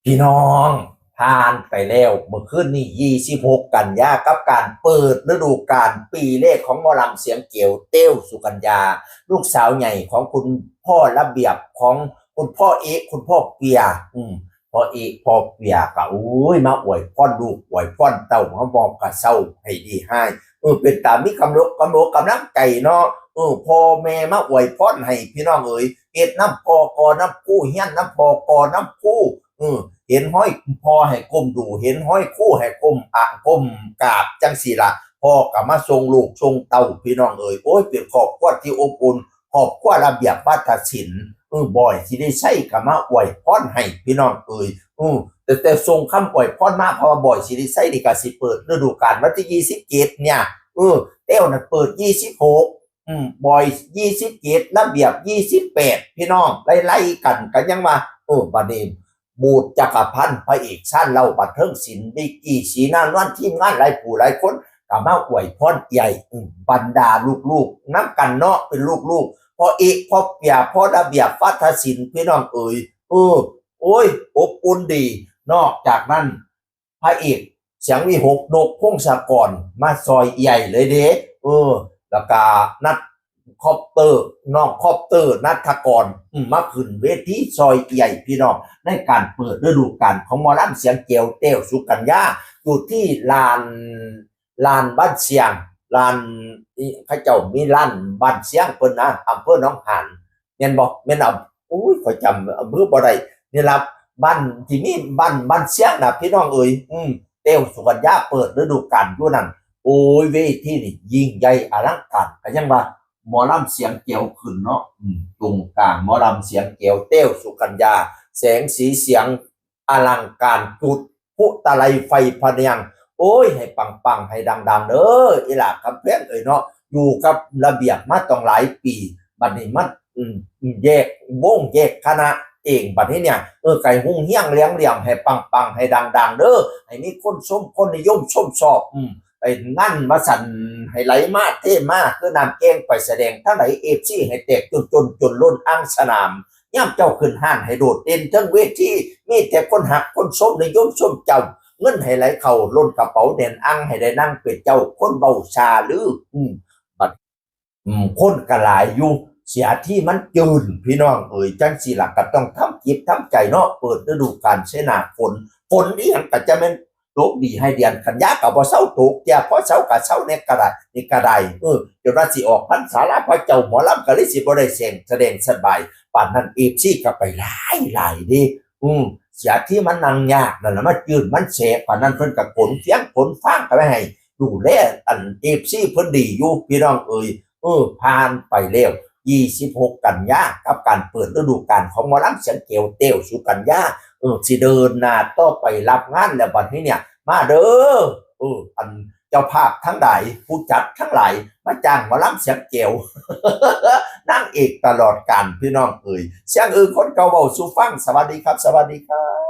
พี่น้องผ่านไปแล้วเมื่อคืนนี้26กันยากับการเปิดฤดูกาลปีแรกของหมอลำเสียงเกี่ยวเต้วสุกัญญาลูกสาวใหญ่ของคุณพ่อระเบียบของคุณพ่อเอกคุณพ่อเปียพ่อเอกพ่อเปียก็อุ้ยมาอวยพรลูกอวยพรเต้ามาบอกกับเศร้าให้ดีให้เป็นตามมีกำลังใจเนาะพ่อแม่มาอวยพรให้พี่น้องเอ๋ยเฮ็ดน้ำกอน้ำกู้เฮียนน้ำกอน้ำกู้เห็นห้อยพอให้ก้มดูเห็นห้อยคู่ให้ก้มกราบจังสีละพ่อกับมาทรงลูกทรงเต่าพี่น้องเอ๋ยโอ้ยเป็นครอบครัวที่อบอุ่นครอบครัวระเบียบวัฒนศิลป์บ่อยที่ได้ใช้กับมาอวยพรให้พี่น้องเอ๋ยแต่ทรงคำอวยพรมาเพราะว่าบ่อยที่ได้ใช้ดีกาสิเปิดฤดูกาลวันที่27เนี่ยเต้วน่ะเปิด26บ่อย27ระเบียบ28พี่น้องไล่ๆกันยังมาบัดนี้ บูดจักรพันธ์พระเอกชั้นเล่าบันเทิงศิลป์บิกกี้สีนานวันทีมงานหลายผู้หลายคนกับมาอวยพรใหญ่บรรดาลูกๆน้ำกันเนาะเป็นลูกๆพอเอกพอเปียพอระเบียบวัฒนศิลป์พี่น้องเอ๋ยโอ้ยอบอุ่นดีนอกจากนั้นพระเอกเสียงวิหกนกพงศกรมาซอยใหญ่เลยเด้แล้วก็นัดคอปเตอร์น้องคอปเตอร์นัทกรมาขึ้นเวทีซอยใหญ่พี่น้องในการเปิดฤดูกาลของหมอลำเสียงเกียวเต้วสุกัญญาอยู่ที่ลานบ้านเสียงลานเขาเจ้ามีลานบ้านเสียงเพิ่นนะอำเภอหนองหานแม่นบ่แม่นอุ้ยขอยจำอำเภอบ่ได้นี่ล่ะบ้านที่มีบ้านเสียงน่ะพี่น้องเอ๋ยเต้วสุกัญญาเปิดฤดูกาลอยู่นั่นโอ้ยเวทีนี่ยิ่งใหญ่อลังการก็ยังว่าหมอลำเสียงเกียวขึ้นเนาะตรงกลางหมอลำเสียงเกียวเต้วสุกัญญาแสงสีเสียงอลังการจุดพุตะไลไฟพะเนียงโอ้ยให้ปังๆให้ดังๆเด้ออีหล่ะคำแพงเอ้ยเนาะอยู่กับระเบียบมาต้องหลายปีบัดนี้มันแยกวงแยกคณะเองบัดนี้เนี่ยไก่หุ่งเฮี้ยงเลี้ยงเหลี่ยมให้ปังๆให้ดังๆเด้อให้มีคนชมคนนิยมชมชอบไปงั้นมาสั่นให้ไหลมาเท่มากคือนำเก้งไปแสดงทั้งไหนFCให้แตกจนล้นอ่างสนามย่ำเจ้าขึ้นห้านให้โดดเด่นทั้งเวทีมีแต่คนหักคนชมนิยมชมเจ้าเงินให้ไหลเข่าล้นกระเป๋าเด่นอังให้ได้นั่งเป็นเจ้าคนเบาชาหรือบัดคนกระหลายอยู่เสียที่มันจืนพี่น้องเอ๋ยจังสิล่ะก็ต้องทำจิตทำใจเนาะเปิดฤดูกาลเสนาฝนนี่ยังก็จะเป็นตกดีให้เดือนกันยากับบ่เศร้าตกอย่าพอเศร้ากับเศร้าในกระไดจนว่าสิออกพรรษาละพระเจ้าหมอลำก็เลยสิบ่ได้แสดงสบายป่านนั้นFCก็ไปหลายดิเสียที่มันนั่งยากนั่นแหละมันจืดมันเสพป่านนั้นเพิ่นก็ขนเฟียงขนฟางก็ไม่ให้ดูแลFCเพิ่นดีอยู่พี่น้องเอ๋ยผ่านไปแล้ว26กันยากับการเปิดฤดูกาลของหมอลำเสียงเกียวเต้วสุกัญญาสิเดินหน้าต่อไปรับงานแล้วบัดนี้เนี่ยมาเด้ออันเจ้าภาพทั้งหลายผู้จัดทั้งหลายมาจ้างหมอลำเสียงเกียวนั่งเอกตลอดกาลพี่น้องเอ๋ยเสียงคนเก่าเว้าสู่ฟังสวัสดีครับสวัสดีครับ